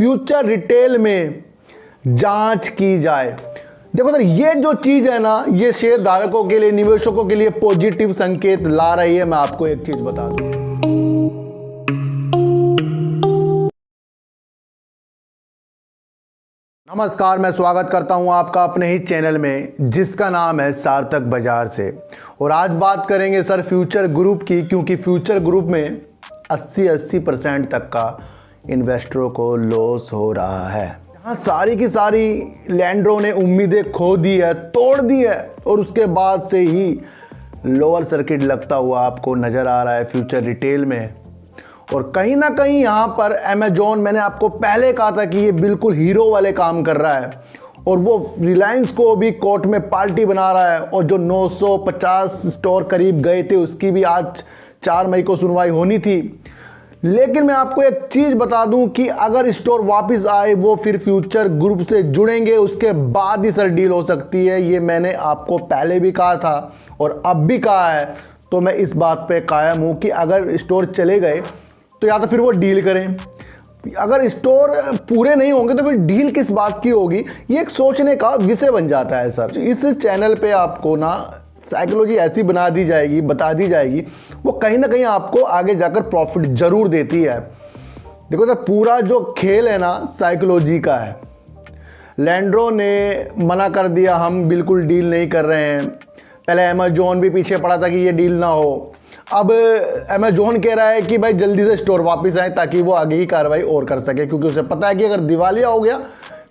Future retail में जांच की जाए। देखो सर, ये जो चीज है ना, ये शेयर धारकों के लिए, निवेशकों के लिए पॉजिटिव संकेत ला रही है। मैं आपको एक चीज बता दूं, नमस्कार, मैं स्वागत करता हूं आपका अपने ही चैनल में जिसका नाम है सार्थक बाजार से। और आज बात करेंगे सर फ्यूचर ग्रुप की, क्योंकि फ्यूचर ग्रुप में 80% तक का इन्वेस्टरों को लॉस हो रहा है। यहाँ सारी की सारी लैंडरों ने उम्मीदें खो दी है, तोड़ दी है, और उसके बाद से ही लोअर सर्किट लगता हुआ आपको नज़र आ रहा है फ्यूचर रिटेल में। और कहीं ना कहीं यहाँ पर अमेजॉन, मैंने आपको पहले कहा था कि ये बिल्कुल हीरो वाले काम कर रहा है, और वो रिलायंस को भी कोर्ट में पार्टी बना रहा है। और जो 950 स्टोर करीब गए थे उसकी भी आज 4 मई को सुनवाई होनी थी। लेकिन मैं आपको एक चीज़ बता दूं कि अगर स्टोर वापस आए, वो फिर फ्यूचर ग्रुप से जुड़ेंगे, उसके बाद ही सर डील हो सकती है। ये मैंने आपको पहले भी कहा था और अब भी कहा है, तो मैं इस बात पे कायम हूँ कि अगर स्टोर चले गए तो या तो फिर वो डील करें, अगर स्टोर पूरे नहीं होंगे तो फिर डील किस बात की होगी। ये एक सोचने का विषय बन जाता है सर। इस चैनल पे आपको ना साइकोलॉजी ऐसी बना दी जाएगी, बता दी जाएगी, वो कहीं ना कहीं आपको आगे जाकर प्रॉफिट जरूर देती है। देखो सर, पूरा जो खेल है ना साइकोलॉजी का है। लैंडरों ने मना कर दिया, हम बिल्कुल डील नहीं कर रहे हैं। पहले अमेजॉन भी पीछे पड़ा था कि ये डील ना हो। अब अमेजॉन कह रहा है कि भाई जल्दी से स्टोर वापस आए ताकि वो आगे की कार्रवाई और कर सके, क्योंकि उसे पता है कि अगर दिवालिया हो गया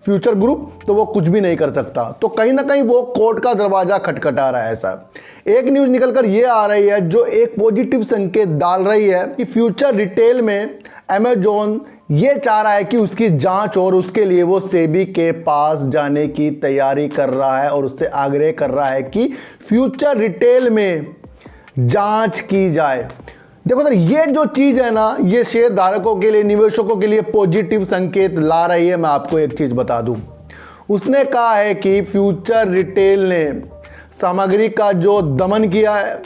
फ्यूचर ग्रुप तो वो कुछ भी नहीं कर सकता। तो कहीं ना कहीं वो कोर्ट का दरवाजा खटखटा रहा है सर। एक न्यूज़ निकलकर ये आ रही है जो एक पॉजिटिव संकेत डाल रही है कि फ्यूचर रिटेल में अमेजॉन ये चाह रहा है कि उसकी जांच, और उसके लिए वो सेबी के पास जाने की तैयारी कर रहा है और उससे आग्रह कर रहा है कि फ्यूचर रिटेल में जांच की जाए। देखो सर, ये जो चीज है ना, ये शेयर धारकों के लिए, निवेशकों के लिए पॉजिटिव संकेत ला रही है। मैं आपको एक चीज बता दूं, उसने कहा है कि फ्यूचर रिटेल ने सामग्री का जो दमन किया है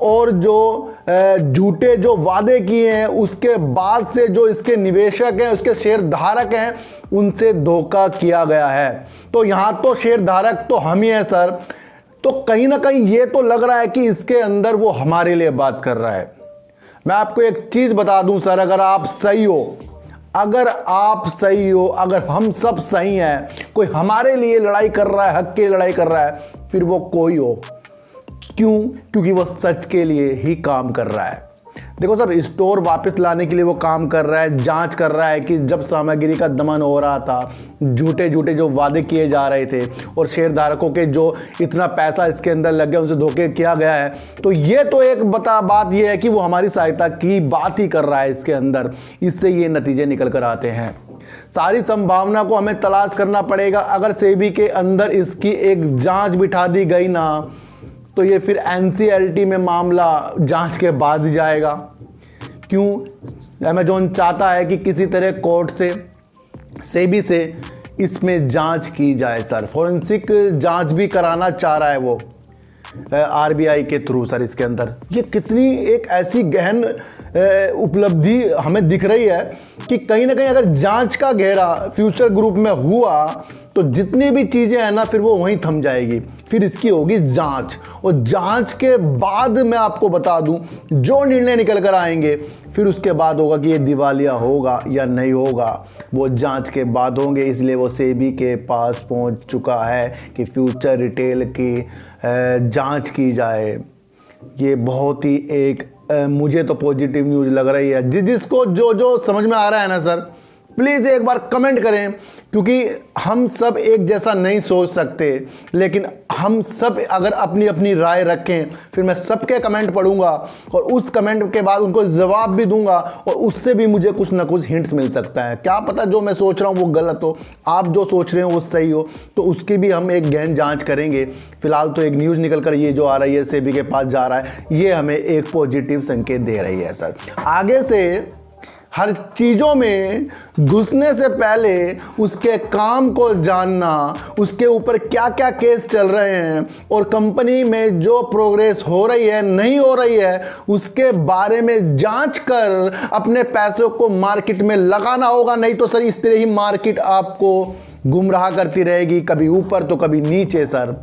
और जो झूठे जो वादे किए हैं, उसके बाद से जो इसके निवेशक हैं, उसके शेयर धारक हैं, उनसे धोखा किया गया है। तो यहां तो शेयर धारक तो हम ही हैं सर। तो कहीं ना कहीं ये तो लग रहा है कि इसके अंदर वो हमारे लिए बात कर रहा है। मैं आपको एक चीज बता दूं सर, अगर आप सही हो, अगर हम सब सही हैं, कोई हमारे लिए लड़ाई कर रहा है, हक की लड़ाई कर रहा है, फिर वो कोई हो। क्यों? क्योंकि वो सच के लिए ही काम कर रहा है। देखो सर, स्टोर वापस लाने के लिए वो काम कर रहा है, जांच कर रहा है कि जब सामग्री का दमन हो रहा था, झूठे जो वादे किए जा रहे थे और शेयर धारकों के जो इतना पैसा इसके अंदर लग गया, उनसे धोखे किया गया है। तो ये तो एक बात ये है कि वो हमारी सहायता की बात ही कर रहा है इसके अंदर। इससे ये नतीजे निकल कर आते हैं। सारी संभावना को हमें तलाश करना पड़ेगा। अगर सेबी के अंदर इसकी एक जांच बिठा दी गई ना, तो ये फिर एनसीएलटी में मामला जांच के बाद जाएगा। क्यों? अमेजॉन चाहता है कि किसी तरह कोर्ट से, सेबी से इसमें जांच की जाए सर। फॉरेंसिक जांच भी कराना चाह रहा है वो आरबीआई के थ्रू सर। इसके अंदर ये कितनी एक ऐसी गहन उपलब्धि हमें दिख रही है कि कहीं ना कहीं अगर जांच का घेरा फ्यूचर ग्रुप में हुआ तो जितनी भी चीज़ें हैं ना, फिर वो वहीं थम जाएगी। फिर इसकी होगी जांच, और जांच के बाद मैं आपको बता दूं जो निर्णय निकल कर आएंगे, फिर उसके बाद होगा कि ये दिवालिया होगा या नहीं होगा, वो जांच के बाद होंगे। इसलिए वो सेबी के पास पहुंच चुका है कि फ्यूचर रिटेल की जांच की जाए। ये बहुत ही एक मुझे तो पॉजिटिव न्यूज़ लग रही है। जिसको जो समझ में आ रहा है ना सर, प्लीज़ एक बार कमेंट करें, क्योंकि हम सब एक जैसा नहीं सोच सकते, लेकिन हम सब अगर अपनी अपनी राय रखें, फिर मैं सबके कमेंट पढ़ूंगा और उस कमेंट के बाद उनको जवाब भी दूंगा, और उससे भी मुझे कुछ ना कुछ हिंट्स मिल सकता है। क्या पता जो मैं सोच रहा हूँ वो गलत हो, आप जो सोच रहे हो वो सही हो, तो उसकी भी हम एक गहन जाँच करेंगे। फिलहाल तो एक न्यूज़ निकल कर ये जो आ रही है, सेबी के पास जा रहा है, ये हमें एक पॉजिटिव संकेत दे रही है सर। आगे से हर चीज़ों में घुसने से पहले उसके काम को जानना, उसके ऊपर क्या क्या केस चल रहे हैं और कंपनी में जो प्रोग्रेस हो रही है नहीं हो रही है उसके बारे में जांच कर अपने पैसों को मार्केट में लगाना होगा। नहीं तो सर इस तरह ही मार्केट आपको गुमराह करती रहेगी, कभी ऊपर तो कभी नीचे। सर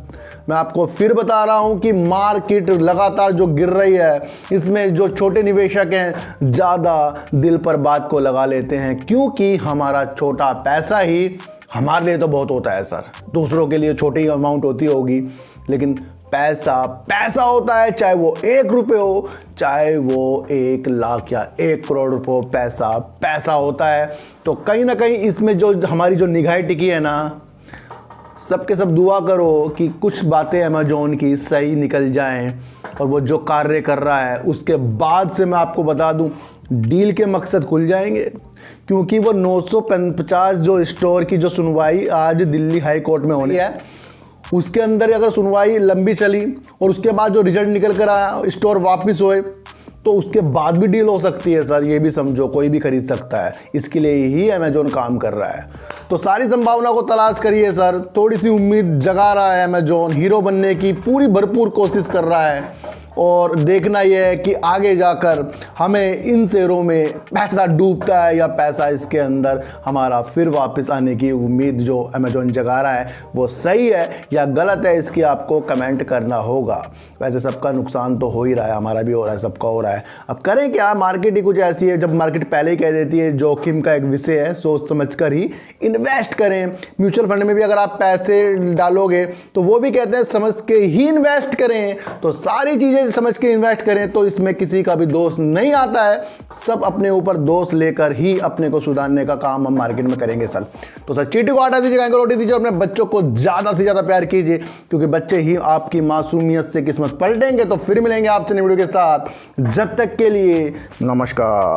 मैं आपको फिर बता रहा हूं कि मार्केट लगातार जो गिर रही है इसमें जो छोटे निवेशक हैं ज़्यादा दिल पर बात को लगा लेते हैं, क्योंकि हमारा छोटा पैसा ही हमारे लिए तो बहुत होता है सर। दूसरों के लिए छोटी अमाउंट होती होगी, लेकिन पैसा पैसा होता है, चाहे वो 1 रुपये हो, चाहे वो 1 लाख या 1 करोड़ रुपये हो, पैसा पैसा होता है। तो कहीं ना कहीं इसमें जो हमारी जो निगाहें टिकी है ना, सबके सब दुआ करो कि कुछ बातें अमेजोन की सही निकल जाएं और वो जो कार्य कर रहा है उसके बाद से मैं आपको बता दूं डील के मकसद खुल जाएंगे। क्योंकि वो 950 जो स्टोर की जो सुनवाई आज दिल्ली हाई कोर्ट में होनी है, उसके अंदर अगर सुनवाई लंबी चली और उसके बाद जो रिजल्ट निकल कर आया, स्टोर वापस हुए, तो उसके बाद भी डील हो सकती है सर। ये भी समझो, कोई भी खरीद सकता है। इसके लिए ही अमेजोन काम कर रहा है। तो सारी संभावना को तलाश करिए सर। थोड़ी सी उम्मीद जगा रहा है अमेजोन, हीरो बनने की पूरी भरपूर कोशिश कर रहा है। और देखना यह है कि आगे जाकर हमें इन शेयरों में पैसा डूबता है या पैसा इसके अंदर हमारा फिर वापस आने की उम्मीद जो अमेजोन जगा रहा है वो सही है या गलत है, इसकी आपको कमेंट करना होगा। वैसे सबका नुकसान तो हो ही रहा है, हमारा भी हो रहा है, सबका हो रहा है। अब करें क्या, मार्केट ही कुछ ऐसी है। जब मार्केट पहले ही कह देती है जोखिम का एक विषय है, सोच समझ कर ही इन्वेस्ट करें। म्यूचुअल फंड में भी अगर आप पैसे डालोगे तो वो भी कहते हैं समझ के ही इन्वेस्ट करें। तो सारी चीज़ें समझ के इन्वेस्ट करें तो इसमें किसी का भी दोष नहीं आता है। सब अपने ऊपर दोष लेकर ही अपने को सुधारने का काम हम मार्केट में करेंगे सर। तो सर चीटी को आटा दीजिए, गाय को रोटी दीजिए, अपने बच्चों को ज़्यादा से ज़्यादा प्यार कीजिए, क्योंकि बच्चे ही आपकी मासूमियत से किस्मत पलटेंगे। तो फिर मिलेंगे आपसे नई वीडियो के साथ, जब तक के लिए नमस्कार।